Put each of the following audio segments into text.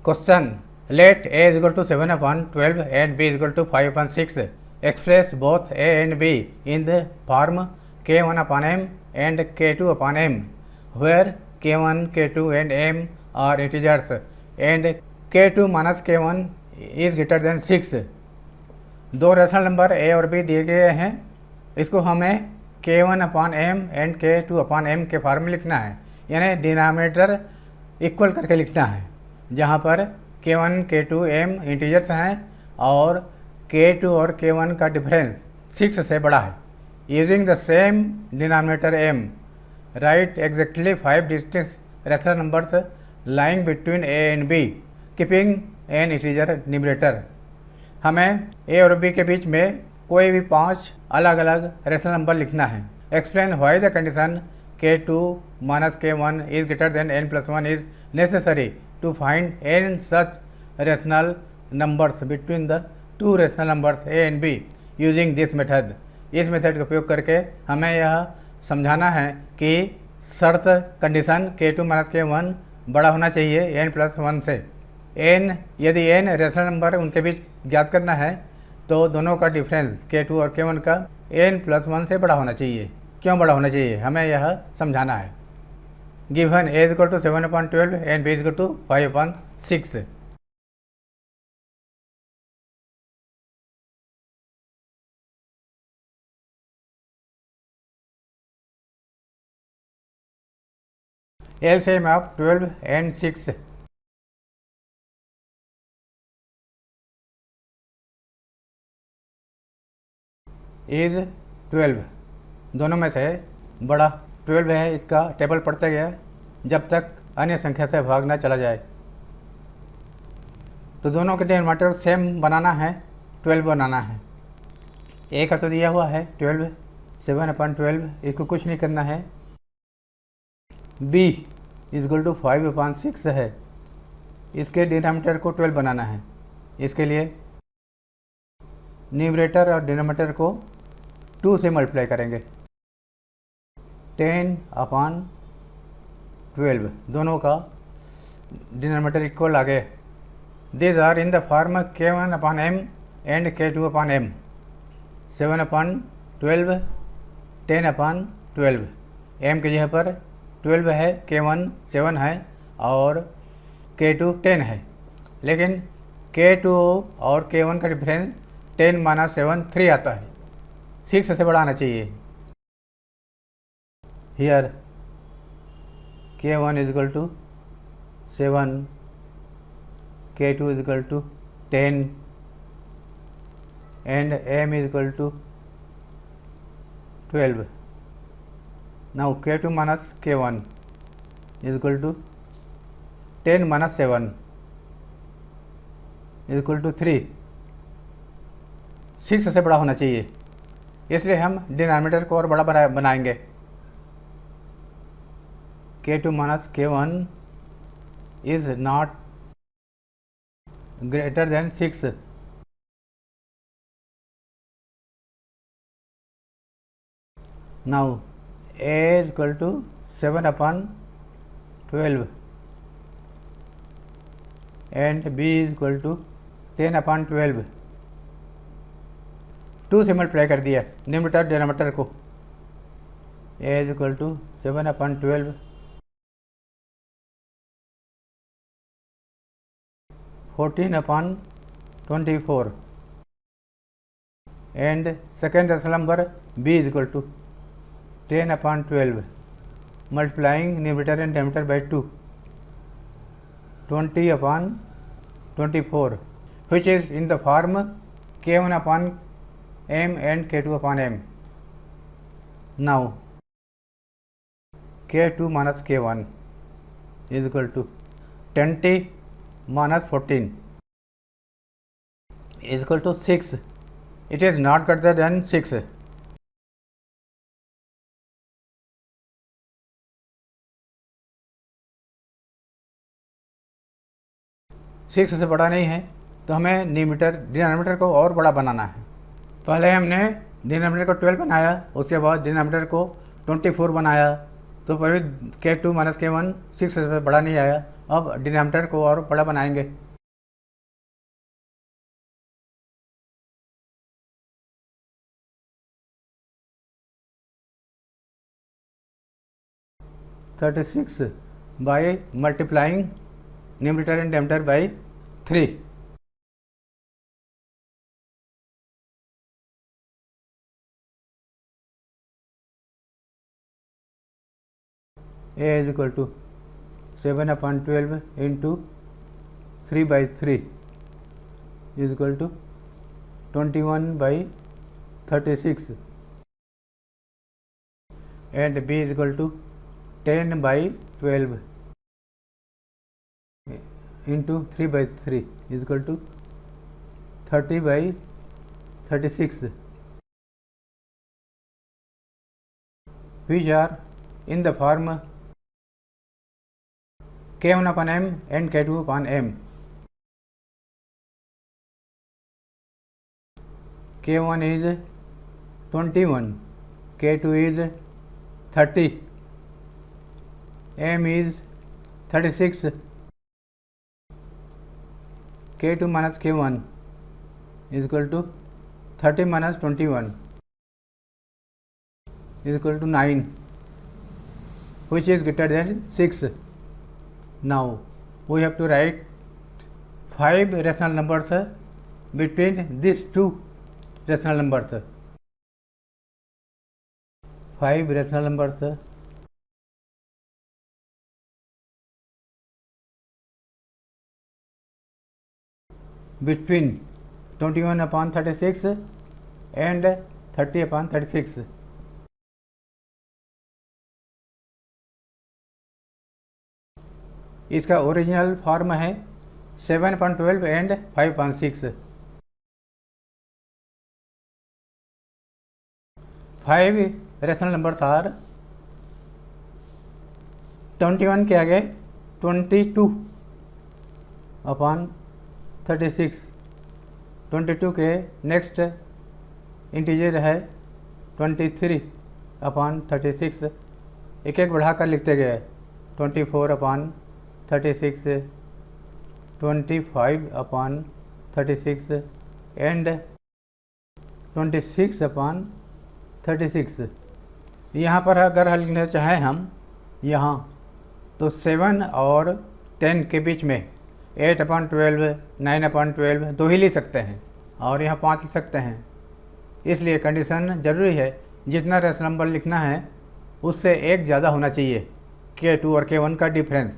Question. Let a is equal to 7 upon 12 and b is equal to 5 upon 6. Express both a and b in the form k1 upon m and k2 upon m, where k1, k2 and m are integers and k2 minus k1 is greater than 6. दो rational number a और b दिए गए हैं, इसको हमें k1 upon m and k2 upon m के form में लिखना है, यानी डिनोमिनेटर इक्वल करके लिखना है, जहाँ पर k1, k2, m इंटीजर्स हैं और k2 और k1 का डिफरेंस 6 से बड़ा है. Using the same denominator m, right exactly 5 distinct rational numbers lying between a and b, keeping an integer numerator. हमें a और b के बीच में कोई भी 5 अलग अलग रेशनल नंबर लिखना है. Explain why the condition k2 minus k1 is greater than n plus 1 is necessary to find n such rational numbers between the two rational numbers a and b using this method. इस method का उपयोग करके हमें यह समझाना है कि शर्त कंडीशन k2 minus k1 बड़ा होना चाहिए n plus 1 से. n यदि n रेशनल नंबर उनके बीच ज्ञात करना है तो दोनों का डिफरेंस k2 और k1 का n plus 1 से बड़ा होना चाहिए. क्यों बड़ा होना चाहिए, हमें यह समझाना है. Given a is equal to 7 upon 12 and b is equal to 5 upon 6. LCM of 12 and 6. Is 12. दोनों में से बड़ा 12 है, इसका टेबल पढ़ते गया जब तक अन्य संख्या से भाग ना चला जाए. तो दोनों के डिनोमिनेटर सेम बनाना है, 12 बनाना है. ए का तो दिया हुआ है 12, 7 अपॉन 12, इसको कुछ नहीं करना है. B is equal to 5 upon 6 है, इसके डिनोमिनेटर को 12 बनाना है. इसके लिए न्यूमरेटर और डिनोमिनेटर को 2 से मल्टीप्लाई करेंगे. 10 अपॉन 12, दोनों का डिनोमिनेटर इक्वल आ गए. These are in the form k1 upon m and k2 upon m. 7 upon 12, 10 upon 12. m की जगह पर 12 है, k1 7 है और k2 10 है. लेकिन k2 और k1 का डिफरेंस 10 माइनस 7 3 आता है. 6 से बड़ा आना चाहिए. Here k1 is equal to 7, k2 is equal to 10 and m is equal to 12. Now k2 minus k1 is equal to 10 minus 7 is equal to 3. 6 से बड़ा होना चाहिए, इसलिए हम डिनोमिनेटर को और बड़ा बनाएंगे. k2 minus k1 is not greater than 6. Now a is equal to 7 upon 12 and b is equal to 10 upon 12. 2 से मल्टीप्लाई कर दिया न्यूमरेटर डिनोमिनेटर को. a is equal to 7 upon 12, 14 upon 24 and second rational number b is equal to 10 upon 12 multiplying numerator and denominator by 2, 20 upon 24, which is in the form k1 upon m and k2 upon m. Now k2 minus k1 is equal to 20 minus 14 is equal to 6. It is not greater than 6. Six से बड़ा नहीं है तो हमें denominator को और बड़ा बनाना है. पहले हमने डिनोमिनेटर को 12 बनाया, उसके बाद डिनोमिनेटर को 24 बनाया, तो फिर k2 माइनस k1 6 से बड़ा नहीं आया अब डिनोमिनेटर को और बड़ा बनाएंगे। Thirty six by multiplying numerator and denominator by 3। A is equal to 7/12 into 3/3 is equal to 21/36 and b is equal to 10/12 into 3/3 is equal to 30/36 which are in the form K1 upon M and K2 upon M. K1 is 21, K2 is 30, M is 36, K2 minus K1 is equal to 30 minus 21 is equal to 9, which is greater than 6. Now we have to write 5 rational numbers between these two rational numbers. 5 rational numbers between 21/36 and 30/36. इसका original form है 7/12 and 5/6। 5 rational numbers are 21 के आगे 22/36, 22 के next integer है 23/36, एक एक बढ़ाकर लिखते गए 24/36, 25/36 एंड 26/36। यहाँ पर अगर हल लिखना चाहें हम यहाँ तो 7 और 10 के बीच में 8/12, 9/12 दो ही लिख सकते हैं और यहाँ 5 लिख सकते हैं। इसलिए कंडीशन ज़रूरी है जितना रेशनल नंबर लिखना है उससे एक ज़्यादा होना चाहिए K2 और K1 का difference.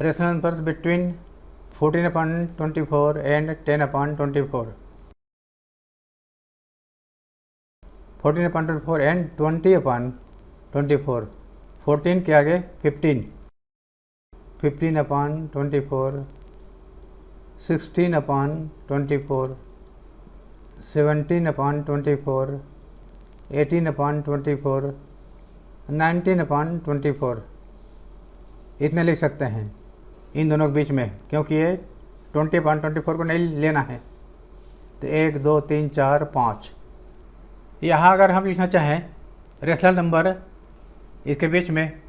Rational numbers between 14/24 and 10/24, 14/24 and 20/24, 14 के आगे 15, 15/24, 16/24, 17/24, 18/24, 19/24 इतने लिख सकते हैं इन दोनों के बीच में, क्योंकि ये 20/24 को नहीं लेना है। तो 1, 2, 3, 4, 5। यहाँ अगर हम लिखना चाहें रेशनल नंबर इसके बीच में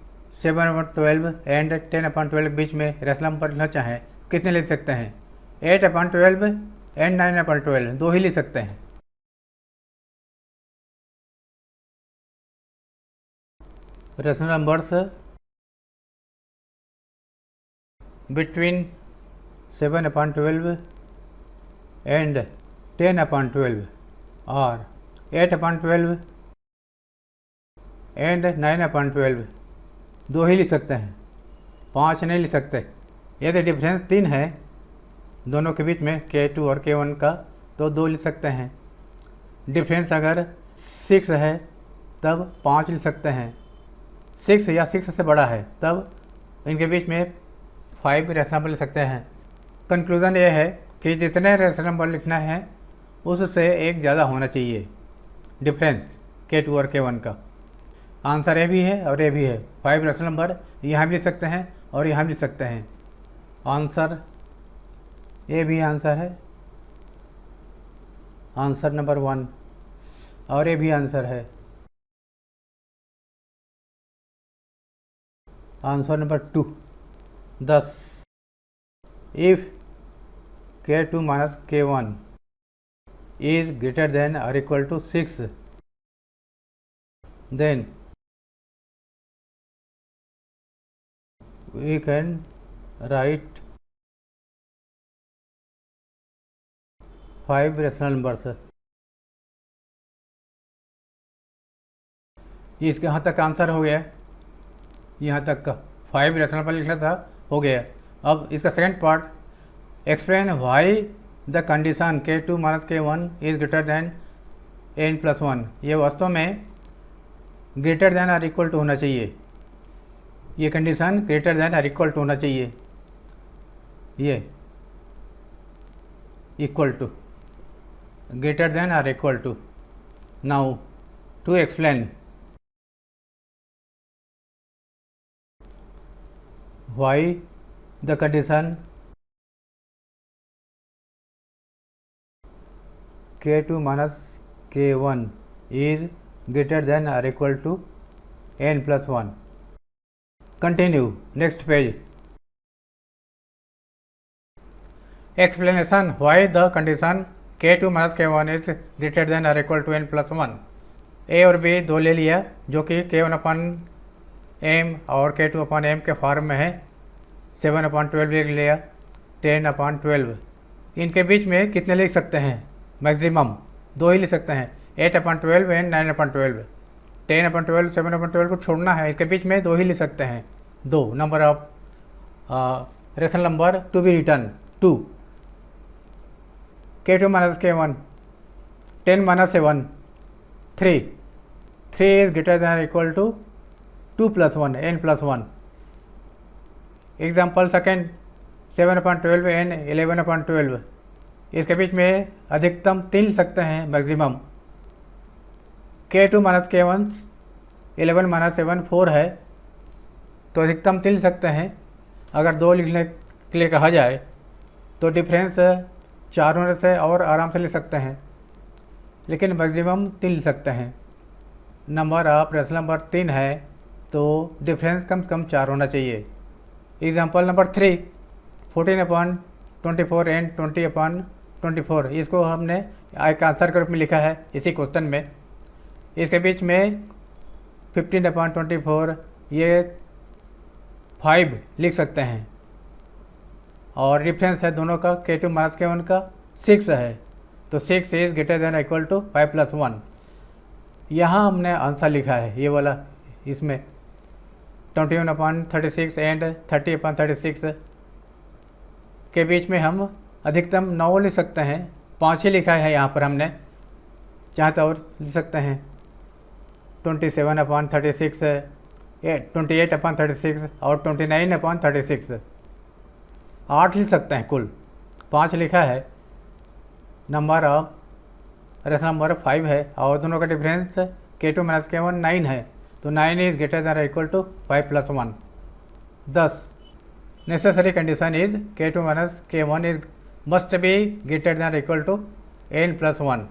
7/12 एंड 10/12 के बीच में रेशनल नंबर लिखना चाहें कितने लिख सकते हैं? 8/12 एंड 9/12 दो ही लिख सकते हैं। Rational numbers between 7/12 and 10/12 or 8/12 and 9/12 दो ही लिख सकते हैं, 5 नहीं लिख सकते। यदि डिफरेंस 3 है दोनों के बीच में K2 और K1 का तो 2 लिख सकते हैं। डिफरेंस अगर 6 है तब 5 लिख सकते हैं। 6 या 6 से बड़ा है तब इनके बीच में 5 रेशनल नंबर लिख सकते हैं। कंक्लूज़न ये है कि जितने रेशनल नंबर लिखना है उससे एक ज़्यादा होना चाहिए डिफरेंस K2 और K1 का। आंसर ए भी है और ए भी है। 5 रेशनल नंबर यहाँ भी लिख सकते हैं और यहाँ भी लिख सकते हैं। आंसर ए भी आंसर है, आंसर नंबर 1। और ये भी आंसर है। Answer number 2 10 if k2 minus k1 is greater than or equal to 6, then we can write 5 rational numbers। ये इसके यहाँ तक आंसर हो गया, यहाँ तक का 5 रेशनल नंबर लिखना था, हो गया। अब इसका second part, explain why the condition k2 minus k1 is greater than n+1। ये वास्तव में ग्रेटर दैन और इक्वल टू होना चाहिए, ये कंडीशन ग्रेटर दैन और इक्वल टू होना चाहिए, ये इक्वल टू, ग्रेटर दैन और equal to. Now to explain why the condition k2 minus k1 is greater than or equal to n+1। Continue, next page। Explanation why the condition k2 minus k1 is greater than or equal to n+1। a और b दो ले लिया जो कि k1/m और k2/m के form में है, 7/12 लिख लिया, 10/12। इनके बीच में कितने लिख सकते हैं? मैक्सिमम दो ही लिख सकते हैं, 8/12 एंड 9/12। 10/12 7/12 को छोड़ना है, इसके बीच में दो ही लिख सकते हैं, दो number of rational number to be written 2। k2 minus k1, 10 minus 7 3 is greater than or equal to 2+1 n+1। Example second, 7/12 and 11/12, इसके बीच में अधिकतम 3 लिख सकते हैं, maximum. k2 minus k1 11 minus 7 4 है, तो अधिकतम 3 लिख सकते हैं। अगर दो लिखने के लिए कहा जाए तो डिफरेंस 4 होने से और आराम से लिख सकते हैं, लेकिन मैक्सिमम 3 लिख सकते हैं। नंबर ऑफ रेशनल नंबर 3 है तो डिफरेंस कम से कम 4 होना चाहिए। एग्जाम्पल नंबर 3, 14/24 एंड 20/24, इसको हमने एक आंसर के रूप में लिखा है इसी क्वेश्चन में। इसके बीच में 15/24 ये 5 लिख सकते हैं, और डिफरेंस है दोनों का, k2 माइनस k1 का 6 है, तो 6 is greater than equal to 5+1। यहाँ हमने आंसर लिखा है ये वाला, इसमें 21/36 एंड 30/36 के बीच में हम अधिकतम 9 लिख सकते हैं, 5 ही लिखा है यहाँ पर हमने, चाहे तो और लिख सकते हैं 27/36, 28/36 और 29/36, 8 लिख सकते हैं, कुल 5 लिखा है। नंबर ऑफ रेशनल नंबर 5 है और दोनों का डिफरेंस k2 माइनस k1 9 है, तो 9 is greater than equal to 5+1। 10 necessary condition is k2 minus k1 is must be greater than equal to n+1।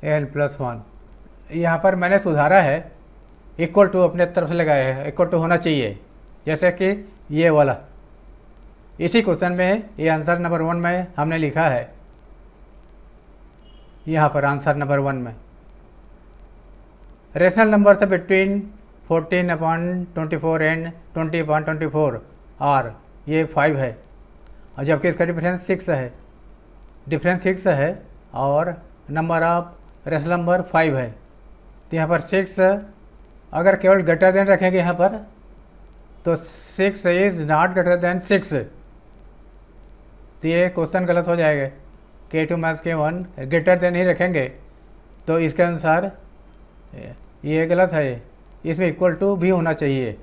n+1 यहाँ पर मैंने सुधारा है, इक्वल टू अपने तरफ से लगाया है, इक्वल टू होना चाहिए, जैसे कि ये वाला इसी क्वेश्चन में ये आंसर नंबर 1 में हमने लिखा है, यहाँ पर आंसर नंबर 1 में रेशनल नंबर से बिटवीन 14/24 एंड 20/24 और ये 5 है, और जबकि इसका डिफरेंस 6 है, डिफरेंस 6 है और नंबर ऑफ रेशनल नंबर 5 है, तो यहाँ पर 6 अगर केवल ग्रेटर देन रखेंगे यहाँ पर तो 6 इज नॉट ग्रेटर देन 6, तो ये क्वेश्चन गलत हो जाएगा। k2 minus k1 greater then he रखेंगे तो इसके अनुसार ये गलत है, इसमें इक्वल टू भी होना चाहिए।